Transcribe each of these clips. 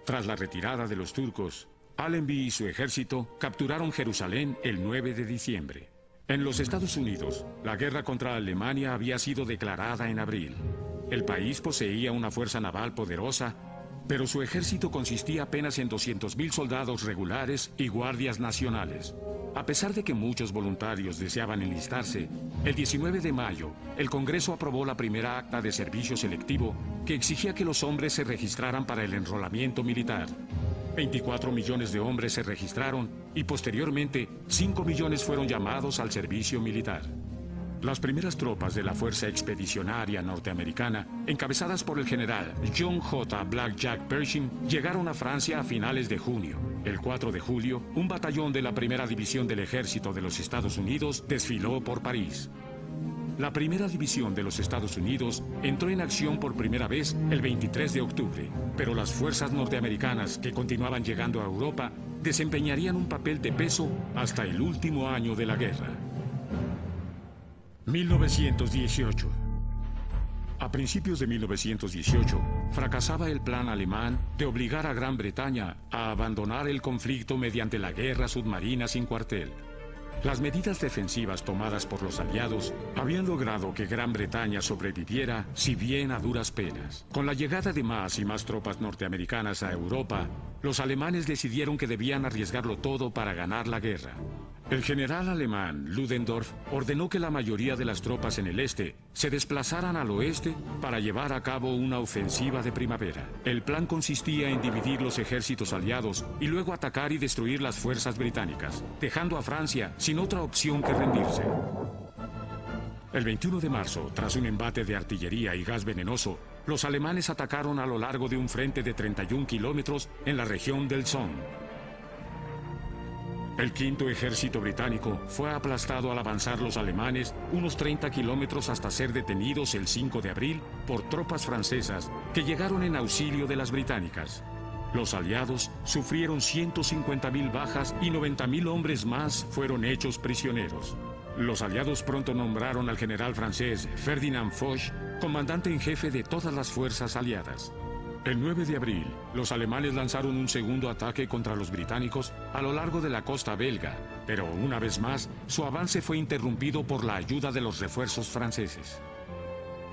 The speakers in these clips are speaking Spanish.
Tras la retirada de los turcos, Allenby y su ejército capturaron Jerusalén el 9 de diciembre. En los Estados Unidos, la guerra contra Alemania había sido declarada en abril. El país poseía una fuerza naval poderosa, pero su ejército consistía apenas en 200.000 soldados regulares y guardias nacionales. A pesar de que muchos voluntarios deseaban enlistarse, el 19 de mayo, el Congreso aprobó la primera acta de servicio selectivo que exigía que los hombres se registraran para el enrolamiento militar. 24 millones de hombres se registraron y posteriormente 5 millones fueron llamados al servicio militar. Las primeras tropas de la Fuerza Expedicionaria Norteamericana, encabezadas por el general John J. Blackjack Pershing, llegaron a Francia a finales de junio. El 4 de julio, un batallón de la Primera División del Ejército de los Estados Unidos desfiló por París. La Primera División de los Estados Unidos entró en acción por primera vez el 23 de octubre, pero las fuerzas norteamericanas que continuaban llegando a Europa desempeñarían un papel de peso hasta el último año de la guerra. 1918. A principios de 1918, fracasaba el plan alemán de obligar a Gran Bretaña a abandonar el conflicto mediante la guerra submarina sin cuartel. Las medidas defensivas tomadas por los aliados habían logrado que Gran Bretaña sobreviviera, si bien a duras penas. Con la llegada de más y más tropas norteamericanas a Europa, los alemanes decidieron que debían arriesgarlo todo para ganar la guerra. El general alemán Ludendorff ordenó que la mayoría de las tropas en el este se desplazaran al oeste para llevar a cabo una ofensiva de primavera. El plan consistía en dividir los ejércitos aliados y luego atacar y destruir las fuerzas británicas, dejando a Francia sin otra opción que rendirse. El 21 de marzo, tras un embate de artillería y gas venenoso, los alemanes atacaron a lo largo de un frente de 31 kilómetros en la región del Somme. El quinto ejército británico fue aplastado al avanzar los alemanes unos 30 kilómetros hasta ser detenidos el 5 de abril por tropas francesas que llegaron en auxilio de las británicas. Los aliados sufrieron 150.000 bajas y 90.000 hombres más fueron hechos prisioneros. Los aliados pronto nombraron al general francés Ferdinand Foch comandante en jefe de todas las fuerzas aliadas. El 9 de abril, los alemanes lanzaron un segundo ataque contra los británicos a lo largo de la costa belga, pero una vez más, su avance fue interrumpido por la ayuda de los refuerzos franceses.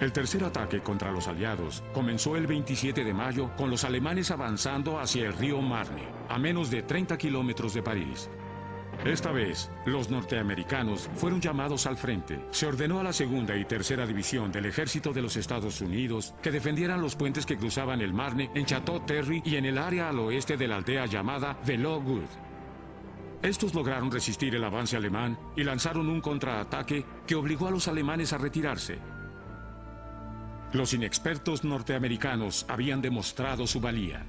El tercer ataque contra los aliados comenzó el 27 de mayo con los alemanes avanzando hacia el río Marne, a menos de 30 kilómetros de París. Esta vez, los norteamericanos fueron llamados al frente. Se ordenó a la segunda y tercera división del ejército de los Estados Unidos que defendieran los puentes que cruzaban el Marne en Château-Thierry y en el área al oeste de la aldea llamada Velo-Good. Estos lograron resistir el avance alemán y lanzaron un contraataque que obligó a los alemanes a retirarse. Los inexpertos norteamericanos habían demostrado su valía.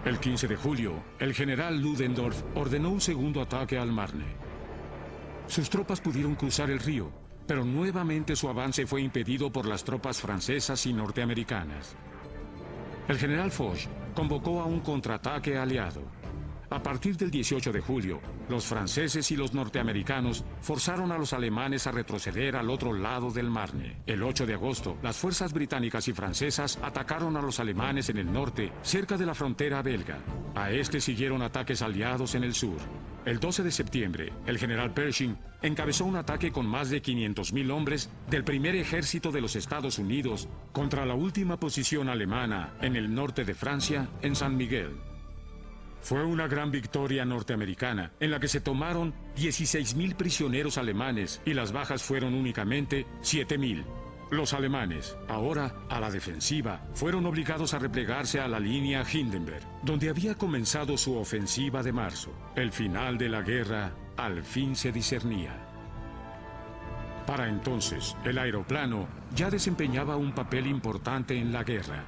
El 15 de julio, el general Ludendorff ordenó un segundo ataque al Marne. Sus tropas pudieron cruzar el río, pero nuevamente su avance fue impedido por las tropas francesas y norteamericanas. El general Foch convocó a un contraataque aliado. A partir del 18 de julio, los franceses y los norteamericanos forzaron a los alemanes a retroceder al otro lado del Marne. El 8 de agosto, las fuerzas británicas y francesas atacaron a los alemanes en el norte, cerca de la frontera belga. A este siguieron ataques aliados en el sur. El 12 de septiembre, el general Pershing encabezó un ataque con más de 500.000 hombres del primer ejército de los Estados Unidos contra la última posición alemana en el norte de Francia, en San Miguel. Fue una gran victoria norteamericana, en la que se tomaron 16.000 prisioneros alemanes y las bajas fueron únicamente 7.000. Los alemanes, ahora a la defensiva, fueron obligados a replegarse a la línea Hindenburg, donde había comenzado su ofensiva de marzo. El final de la guerra al fin se discernía. Para entonces, el aeroplano ya desempeñaba un papel importante en la guerra.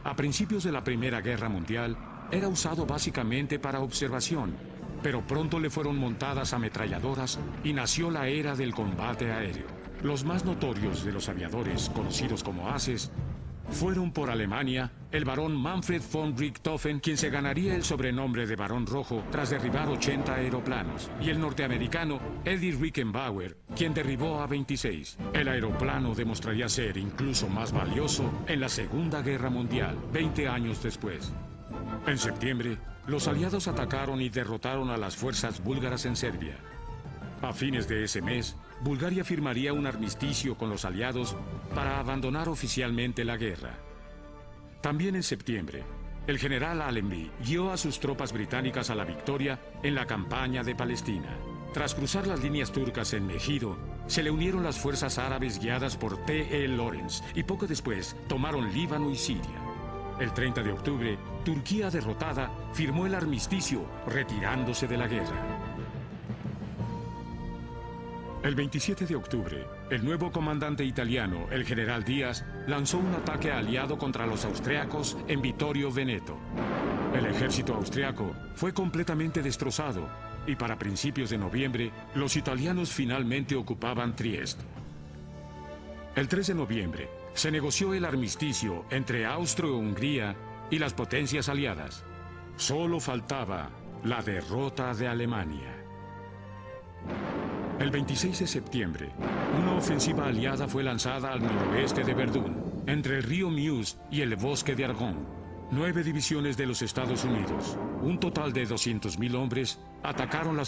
A principios de la Primera Guerra Mundial, era usado básicamente para observación, pero pronto le fueron montadas ametralladoras y nació la era del combate aéreo. Los más notorios de los aviadores, conocidos como ases, fueron por Alemania el barón Manfred von Richthofen, quien se ganaría el sobrenombre de Barón Rojo tras derribar 80 aeroplanos, y el norteamericano Eddie Rickenbacker, quien derribó a 26. El aeroplano demostraría ser incluso más valioso en la Segunda Guerra Mundial, 20 años después. En septiembre, los aliados atacaron y derrotaron a las fuerzas búlgaras en Serbia. A fines de ese mes, Bulgaria firmaría un armisticio con los aliados para abandonar oficialmente la guerra. También en septiembre, el general Allenby guió a sus tropas británicas a la victoria en la campaña de Palestina. Tras cruzar las líneas turcas en Megido, se le unieron las fuerzas árabes guiadas por T.E. Lawrence y poco después tomaron Líbano y Siria. El 30 de octubre, Turquía derrotada firmó el armisticio, retirándose de la guerra. El 27 de octubre, el nuevo comandante italiano, el general Díaz, lanzó un ataque aliado contra los austriacos en Vittorio Veneto. El ejército austriaco fue completamente destrozado y para principios de noviembre, los italianos finalmente ocupaban Trieste. El 3 de noviembre, se negoció el armisticio entre Austria-Hungría y las potencias aliadas. Solo faltaba la derrota de Alemania. El 26 de septiembre, una ofensiva aliada fue lanzada al noroeste de Verdún, entre el río Meuse y el bosque de Argonne. 9 divisiones de los Estados Unidos, un total de 200.000 hombres, atacaron las